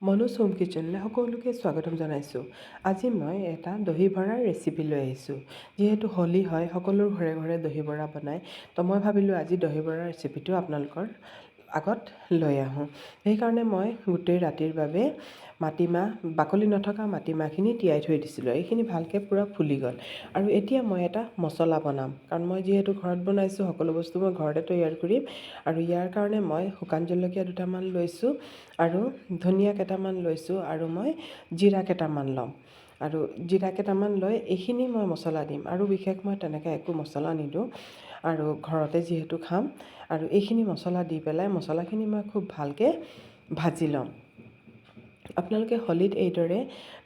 Manoj home কিচেনলৈ সকলোকে স্বাগতম জনাইছোঁ। আজি মই এটা দহি বৰাৰ ৰেচিপি লৈ আহিছোঁ। যিহেতু হোলী হয়, সকলোৰ ঘৰে ঘৰে দহি বৰা বনায়, তো মই ভাবিলোঁ আজি দহি বৰাৰ ৰেচিপিটো আপোনালোকৰ আগত লৈ আহোঁ। সেইকাৰণে মই গোটেই ৰাতিৰ বাবে বাকলি নথকা মাটিমাহখিনি তিয়াই থৈ দিছিলোঁ। এইখিনি ভালকৈ পূৰা ফুলি গ'ল। আৰু এতিয়া মই এটা মছলা বনাম, কাৰণ মই যিহেতু ঘৰত বনাইছোঁ, সকলো বস্তু মই ঘৰতে তৈয়াৰ কৰিম। আৰু ইয়াৰ কাৰণে মই শুকান জলকীয়া দুটামান লৈছোঁ আৰু ধনিয়া কেইটামান লৈছোঁ আৰু মই জিৰা কেইটামান ল'ম। আৰু জিৰা কেইটামান লৈ এইখিনি মই মছলা দিম, আৰু বিশেষ মই তেনেকৈ একো মছলা নিদিওঁ, আৰু ঘৰতে যিহেতু খাম। আৰু এইখিনি মছলা দি পেলাই মছলাখিনি মই খুব ভালকৈ ভাজি ল'ম। আপোনালোকে হোলীত এইদৰে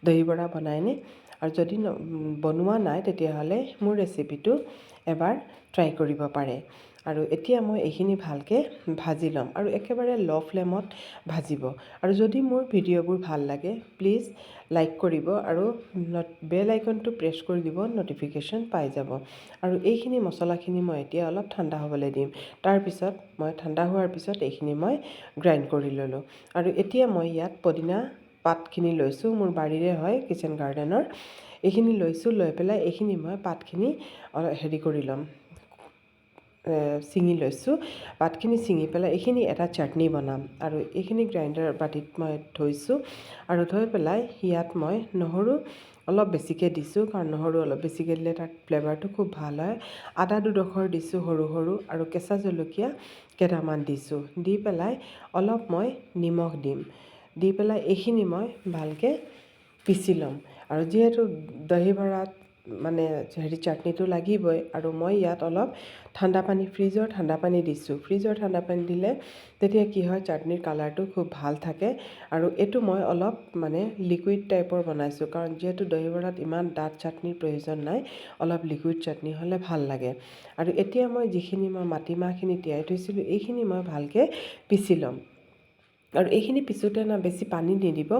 দহি বৰা বনায়নে? আৰু যদি বনোৱা নাই তেতিয়াহ'লে মোৰ ৰেচিপিটো এবাৰ ট্ৰাই কৰিব পাৰে। আৰু এতিয়া মই এইখিনি ভালকৈ ভাজি ল'ম, আৰু একেবাৰে ল' ফ্লেমত ভাজিব। আৰু যদি মোৰ ভিডিঅ'বোৰ ভাল লাগে, প্লিজ লাইক কৰিব আৰু বেল আইকনটো প্ৰেছ কৰি দিব, ন'টিফিকেশ্যন পাই যাব। আৰু এইখিনি মছলাখিনি মই এতিয়া অলপ ঠাণ্ডা হ'বলৈ দিম। তাৰপিছত মই ঠাণ্ডা হোৱাৰ পিছত এইখিনি মই গ্ৰাইণ্ড কৰি ল'লোঁ। আৰু এতিয়া মই ইয়াত পদিনা পাতখিনি লৈছোঁ, মোৰ বাৰীৰে হয়, কিচেন গাৰ্ডেনৰ। এইখিনি লৈছোঁ, লৈ পেলাই এইখিনি মই পাতখিনি কৰি ল'ম, ছিঙি লৈছোঁ। পাতখিনি ছিঙি পেলাই এইখিনি এটা চাটনি বনাম। আৰু এইখিনি গ্ৰাইণ্ডাৰ বাতিত মই থৈছোঁ, আৰু থৈ পেলাই ইয়াত মই নহৰু অলপ বেছিকৈ দিছোঁ, কাৰণ নহৰু অলপ বেছিকৈ দিলে তাৰ ফ্লেভাৰটো খুব ভাল হয়। আদা দুডোখৰ দিছোঁ সৰু সৰু, আৰু কেঁচা জলকীয়া কেইটামান দিছোঁ। দি পেলাই অলপ মই নিমখ দিম। দি পেলাই এইখিনি মই ভালকৈ পিচি ল'ম। আৰু যিহেতু দহি বৰাত চাটনিটো লাগিবই, আৰু মই ইয়াত অলপ ফ্ৰিজৰ ঠাণ্ডা পানী দিছোঁ। ফ্ৰিজৰ ঠাণ্ডা পানী দিলে তেতিয়া কি হয়, চাটনিৰ কালাৰটো খুব ভাল থাকে। আৰু এইটো মই অলপ লিকুইড টাইপৰ বনাইছোঁ, কাৰণ যিহেতু দহি বৰাত ইমান ডাঠ চাটনিৰ প্ৰয়োজন নাই, অলপ লিকুইড চাটনি হ'লে ভাল লাগে। আৰু এতিয়া মই মাটিমাহখিনি তিয়াই থৈছিলোঁ, এইখিনি মই ভালকৈ পিচি ল'ম। আৰু এইখিনি পিছোঁতে বেছি পানী নিদিব।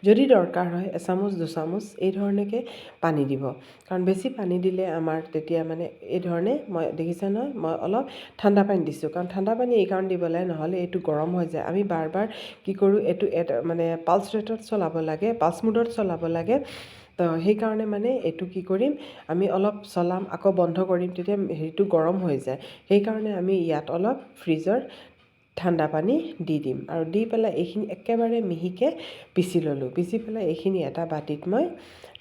যদি দৰকাৰ হয় এচামুচ দুচামুচ এই ধৰণেকৈ পানী দিব, কাৰণ বেছি পানী দিলে আমাৰ তেতিয়া এই ধৰণে মই দেখিছে নহয়, মই অলপ ঠাণ্ডা পানী দিছোঁ। কাৰণ ঠাণ্ডা পানী এইকাৰণে দিব লাগে, নহ'লে এইটো গৰম হৈ যায়। আমি বাৰ বাৰ কি কৰোঁ, এইটো পালছ ৰেটত চলাব লাগে, পালছ মোডত চলাব লাগে। তো সেইকাৰণে এইটো কি কৰিম, আমি অলপ চলাম, আকৌ বন্ধ কৰিম, তেতিয়া হেৰিটো গৰম হৈ যায়। সেইকাৰণে আমি ইয়াত অলপ ফ্ৰিজৰ ঠাণ্ডা পানী দি দিম। আৰু দি পেলাই এইখিনি একেবাৰে মিহিকৈ পিচি ল'লোঁ। পিচি পেলাই এইখিনি এটা বাতিত মই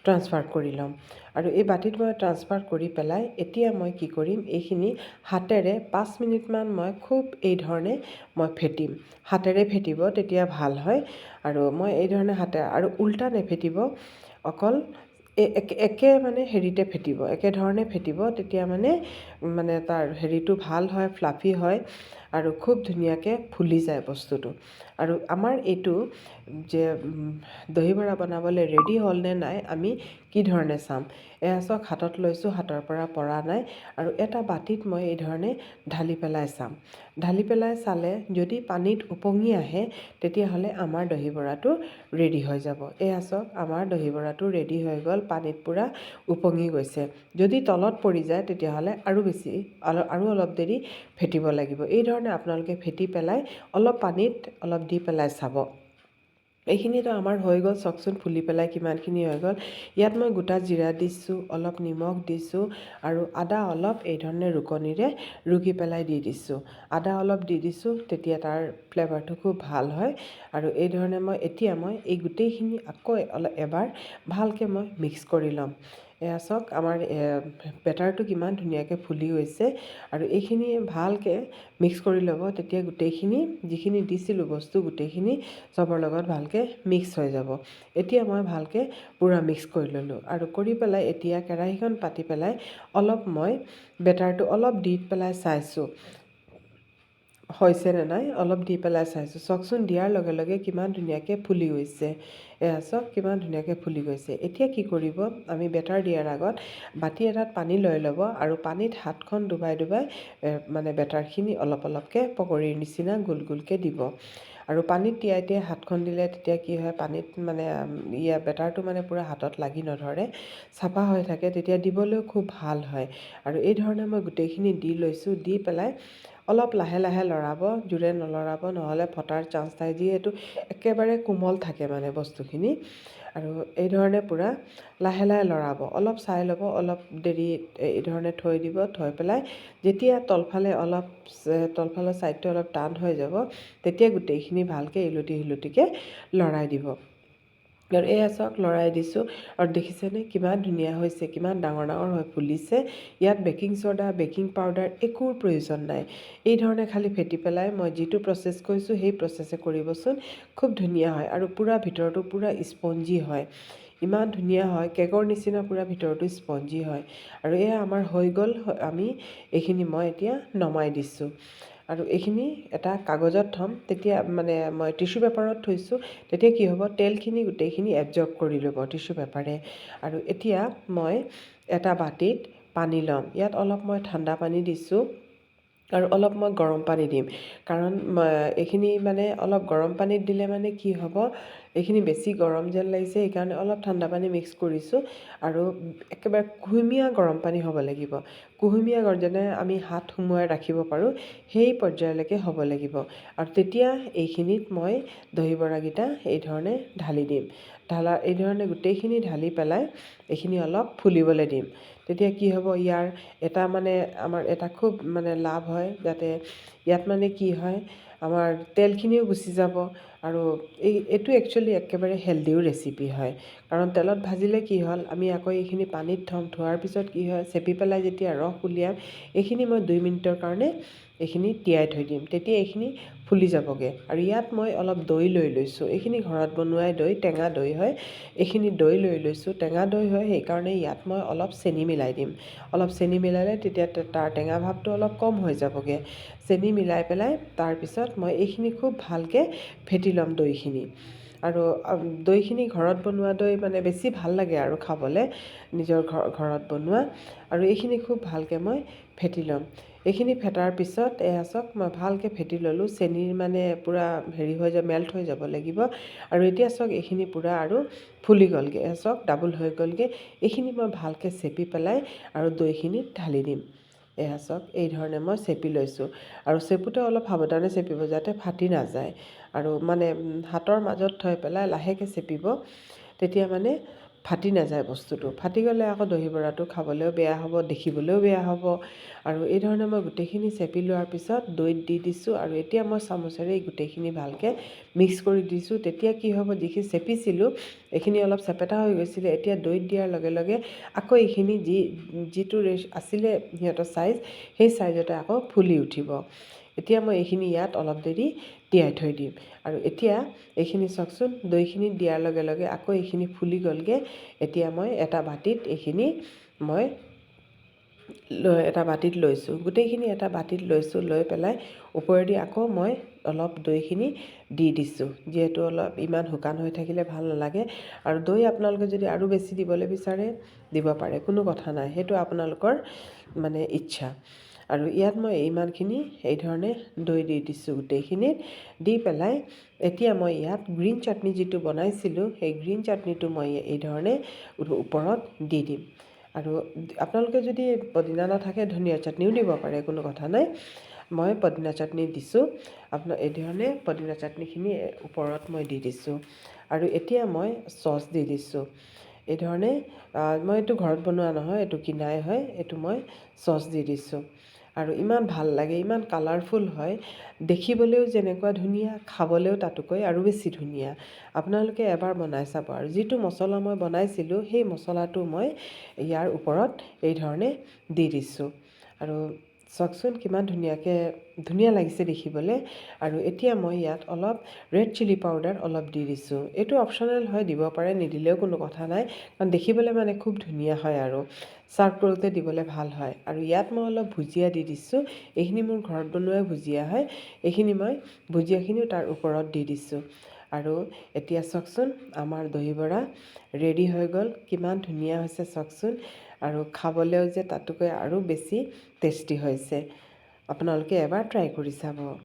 ট্ৰান্সফাৰ কৰি ল'ম। আৰু এই বাতিত মই ট্ৰান্সফাৰ কৰি পেলাই এতিয়া মই কি কৰিম, এইখিনি হাতেৰে 5 মিনিটমান মই খুব এই ধৰণে মই ফেটিম। হাতেৰে ফেটিব, তেতিয়া ভাল হয়। আৰু মই এই ধৰণে আৰু উল্টা নেফেটিব, অকল একে হেৰিতে ফেটিব, একেধৰণে ফেটিব। তেতিয়া তাৰ হেৰিটো ভাল হয়, ফ্লাফি হয়, আৰু খুব ধুনীয়াকৈ ফুলি যায় বস্তুটো। আৰু আমাৰ এইটো যে দহি বৰা বনাবলৈ ৰেডি হ'ল নে নাই, আমি কি ধৰণে চাম, এয়া চাওক, হাতত লৈছোঁ, হাতৰ পৰা পৰা নাই। আৰু এটা বাতিত মই এই ধৰণে ঢালি পেলাই চাম। ঢালি পেলাই চালে যদি পানীত উপঙি আহে, তেতিয়াহ'লে আমাৰ দহি বৰাটো ৰেডি হৈ যাব। এয়া চাওক, আমাৰ দহি বৰাটো ৰেডি হৈ গ'ল, পানীত পূৰা উপঙি গৈছে। যদি তলত পৰি যায় তেতিয়াহ'লে আৰু অলপ দেৰি ফেটিব লাগিব। এই ধৰণে আপোনালোকে ফেটি পেলাই অলপ পানীত অলপ দি পেলাই চাব। এইখিনিতো আমাৰ হৈ গ'ল, চাওকচোন ফুলি পেলাই কিমানখিনি হৈ গ'ল। ইয়াত মই গোটা জিৰা দিছোঁ, অলপ নিমখ দিছোঁ, আৰু আদা অলপ এই ধৰণে ৰুকনিৰে ৰুকি পেলাই দি দিছোঁ। আদা অলপ দি দিছোঁ, তেতিয়া তাৰ ফ্লেভাৰটো খুব ভাল হয়। আৰু এই ধৰণে এতিয়া মই এই গোটেইখিনি আকৌ এবাৰ ভালকৈ মই মিক্স কৰি ল'ম। এয়া চাওক, আমাৰ বেটাৰটো কিমান ধুনীয়াকৈ ফুলি গৈছে। আৰু এইখিনি ভালকৈ মিক্স কৰি ল'ব, তেতিয়া গোটেইখিনি যিখিনি দিছিলোঁ বস্তু, গোটেইখিনি চবৰ লগত ভালকৈ মিক্স হৈ যাব। এতিয়া মই ভালকৈ পূৰা মিক্স কৰি ল'লোঁ। আৰু কৰি পেলাই এতিয়া কেৰাহীখন পাতি পেলাই অলপ মই বেটাৰটো অলপ দি পেলাই চাইছোঁ হৈছেনে নাই, অলপ দি পেলাই চাইছোঁ। চাওকচোন, দিয়াৰ লগে লগে কিমান ধুনীয়াকৈ ফুলি গৈছে। এয়া চাওক, কিমান ধুনীয়াকৈ ফুলি গৈছে। এতিয়া কি কৰিব, আমি বেটাৰ দিয়াৰ আগত বাতি এটাত পানী লৈ ল'ব, আৰু পানীত হাতখন ডুবাই ডুবাই বেটাৰখিনি অলপ অলপকৈ পকৰীৰ নিচিনা গোল গোলকৈ দিব। আৰু পানীত তিয়াই তিয়াই হাতখন দিলে তেতিয়া কি হয়, পানীত বেটাৰটো পূৰা হাতত লাগি নধৰে, চাফা হৈ থাকে, তেতিয়া দিবলৈও খুব ভাল হয়। আৰু এই ধৰণে মই গোটেইখিনি দি লৈছোঁ। দি পেলাই অলপ লাহে লাহে লৰাব, জোৰে নলৰাব, নহ'লে ফটাৰ চান্স থাকে, যিহেতু একেবাৰে কোমল থাকে মানে বস্তুখিনি। আৰু এই ধৰণে পূৰা লাহে লাহে লৰাব, অলপ চাই ল'ব, অলপ দেৰি এই ধৰণে থৈ দিব। থৈ পেলাই যেতিয়া তলফালৰ ছাইডটো অলপ টান হৈ যাব, তেতিয়া গোটেইখিনি ভালকৈ ইলুটি সিলুটিকৈ লৰাই দিব। আৰু এয়া চাওক লৰাই দিছোঁ, আৰু দেখিছেনে কিমান ধুনীয়া হৈছে, কিমান ডাঙৰ ডাঙৰ হৈ ফুলিছে। ইয়াত বেকিং ছ'ডা, বেকিং পাউডাৰ একোৰ প্ৰয়োজন নাই। এই ধৰণে খালি ফেটি পেলাই মই যিটো প্ৰচেছ কৰিছোঁ সেই প্ৰচেছে কৰিবচোন, খুব ধুনীয়া হয়। আৰু পূৰা ভিতৰটো পূৰা স্পঞ্জি হয়, ইমান ধুনীয়া হয়, কেকৰ নিচিনা পূৰা ভিতৰটো স্পঞ্জি হয়। আৰু এয়া আমাৰ হৈ গ'ল। আমি এইখিনি মই এতিয়া নমাই দিছোঁ, আৰু এইখিনি এটা কাগজত থ'ম। তেতিয়া মানে মই টিচু পেপাৰত থৈছোঁ, তেতিয়া কি হ'ব, তেলখিনি গোটেইখিনি এবজৰ্ব কৰি ল'ব টিচু পেপাৰে। আৰু এতিয়া মই এটা বাটিত পানী ল'ম, ইয়াত অলপ মই ঠাণ্ডা পানী দিছোঁ, আৰু অলপ মই গৰম পানী দিম। কাৰণ এইখিনি মানে অলপ গৰম পানীত দিলে মানে কি হ'ব, এইখিনি বেছি গৰম যেন লাগিছে, সেইকাৰণে অলপ ঠাণ্ডা পানী মিক্স কৰিছোঁ। আৰু একেবাৰে কুহুমীয়া গৰম পানী হ'ব লাগিব, কুহুমীয়া যেনে আমি হাত সুমুৱাই ৰাখিব পাৰোঁ সেই পৰ্যায়লৈকে হ'ব লাগিব। আৰু তেতিয়া এইখিনিত মই দহি বৰাকেইটা এই ধৰণে ঢালি দিম। এই ধৰণে গোটেইখিনি ঢালি পেলাই এইখিনি অলপ ফুলিবলৈ দিম। তেতিয়া কি হ'ব, ইয়াৰ এটা মানে আমাৰ এটা খুব মানে লাভ হয়, যাতে ইয়াত মানে কি হয়, আমাৰ তেলখিনিও গুচি যাব। আৰু এইটো একচুৱেলি একেবাৰে হেল্ডিও ৰেচিপি হয়, কাৰণ তেলত ভাজিলে কি হ'ল, আমি আকৌ এইখিনি পানীত থ'ম, থোৱাৰ পিছত কি হয়, চেপি পেলাই যেতিয়া ৰস উলিয়াম, এইখিনি মই 2 মিনিটৰ কাৰণে এইখিনি তিয়াই থৈ দিম, তেতিয়া এইখিনি ফুলি যাবগৈ। আৰু ইয়াত মই অলপ দৈ লৈ লৈছোঁ, এইখিনি ঘৰত বনোৱাই দৈ, টেঙা দৈ হয়, এইখিনি দৈ লৈ লৈছোঁ, টেঙা দৈ হয়, সেইকাৰণে ইয়াত মই অলপ চেনি মিলাই দিম। অলপ চেনি মিলালে তেতিয়া তাৰ টেঙা ভাৱটো অলপ কম হৈ যাবগৈ। চেনি মিলাই পেলাই তাৰপিছত মই এইখিনি খুব ভালকৈ ফেটি ল'ম দৈখিনি। আৰু দৈখিনি ঘৰত বনোৱা দৈ মানে বেছি ভাল লাগে আৰু খাবলৈ, নিজৰ ঘৰত বনোৱা। আৰু এইখিনি খুব ভালকৈ মই ফেটি ল'ম। এইখিনি ফেটাৰ পিছত এয়া চাওক মই ভালকৈ ফেটি ল'লোঁ, চেনিৰ মানে পূৰা হেৰি হৈ যাব, মেল্ট হৈ যাব লাগিব। আৰু এতিয়া চাওক এইখিনি পূৰা আৰু ফুলি গ'লগৈ, এয়া চাওক ডাবল হৈ গ'লগৈ। এইখিনি মই ভালকৈ চেপি পেলাই আৰু দৈখিনিত ঢালি দিম। এয়া চাওক এই ধৰণে মই চেপি লৈছোঁ, আৰু চেপোতে অলপ সাৱধানে চেপিব যাতে ফাটি নাযায়। আৰু মানে হাতৰ মাজত থৈ পেলাই লাহেকৈ চেপিব, তেতিয়া মানে ফাটি নাযায় বস্তুটো। ফাটি গ'লে আকৌ দহি বৰাটো খাবলৈও বেয়া হ'ব, দেখিবলৈও বেয়া হ'ব। আৰু এই ধৰণে মই গোটেইখিনি চেপি লোৱাৰ পিছত দৈত দি দিছোঁ, আৰু এতিয়া মই চামুচেৰে এই গোটেইখিনি ভালকৈ মিক্স কৰি দিছোঁ। তেতিয়া কি হ'ব, যিখিনি চেপিছিলোঁ এইখিনি অলপ চেপেটা হৈ গৈছিলে, এতিয়া দৈত দিয়াৰ লগে লগে আকৌ এইখিনি যিটো আছিলে সিহঁতৰ ছাইজ, সেই ছাইজতে আকৌ ফুলি উঠিব। এতিয়া মই এইখিনি ইয়াত অলপ দেৰি তিয়াই থৈ দিম। আৰু এতিয়া এইখিনি চাওকচোন, দৈখিনি দিয়াৰ লগে লগে আকৌ এইখিনি ফুলি গ'লগৈ। এতিয়া মই এটা বাটিত এইখিনি মই এটা বাটিত লৈছোঁ, গোটেইখিনি এটা বাটিত লৈছোঁ। লৈ পেলাই ওপৰেদি আকৌ মই অলপ দৈখিনি দি দিছোঁ, যিহেতু অলপ ইমান শুকান হৈ থাকিলে ভাল নালাগে। আৰু দৈ আপোনালোকে যদি আৰু বেছি দিবলৈ বিচাৰে দিব পাৰে, কোনো কথা নাই, সেইটো আপোনালোকৰ মানে ইচ্ছা। আৰু ইয়াত মই ইমানখিনি এই ধৰণে দৈ দি দিছোঁ গোটেইখিনিত। দি পেলাই এতিয়া মই ইয়াত গ্ৰীণ চাটনি যিটো বনাইছিলোঁ, সেই গ্ৰীণ চাটনিটো মই এই ধৰণে ওপৰত দি দিম। আৰু আপোনালোকে যদি পদিনা নাথাকে ধনিয়া চাটনিও দিব পাৰে, কোনো কথা নাই। মই পদিনা চাটনি দিছোঁ, এই ধৰণে পদিনা চাটনিখিনি ওপৰত মই দি দিছোঁ। আৰু এতিয়া মই চচ দি দিছোঁ। এই ধৰণে মই এইটো ঘৰত বনোৱা নহয়, এইটো কিনাই হয়, এইটো মই চচ দি দিছোঁ। আৰু ইমান ভাল লাগে, ইমান কালাৰফুল হয়, দেখিবলৈও যেনেকুৱা ধুনীয়া, খাবলৈও তাতোকৈ আৰু বেছি ধুনীয়া। আপোনালোকে এবাৰ বনাই চাব। আৰু যিটো মছলা মই বনাইছিলোঁ সেই মছলাটো মই ইয়াৰ ওপৰত এই ধৰণে দি দিছোঁ। আৰু চাওকচোন কিমান ধুনীয়া লাগিছে দেখিবলৈ। আৰু এতিয়া মই ইয়াত অলপ ৰেড চিলি পাউডাৰ অলপ দি দিছোঁ। এইটো অপশ্যনেল হয়, দিব পাৰে, নিদিলেও কোনো কথা নাই, কাৰণ দেখিবলৈ মানে খুব ধুনীয়া হয় আৰু ছাৰ্ভ কৰোঁতে দিবলৈ ভাল হয়। আৰু ইয়াত মই অলপ ভুজিয়া দি দিছোঁ, এইখিনি মোৰ ঘৰত বনোৱাই ভুজিয়া হয়, এইখিনি মই ভুজিয়াখিনিও তাৰ ওপৰত দি দিছোঁ। আৰু এতিয়া চাওকচোন আমাৰ দহি বৰা ৰেডি হৈ গ'ল, কিমান ধুনীয়া হৈছে চাওকচোন। আৰু খাবলৈও যে তাতোকৈ আৰু বেছি টেষ্টি হৈছে। আপোনালোকে এবাৰ ট্ৰাই কৰি চাব।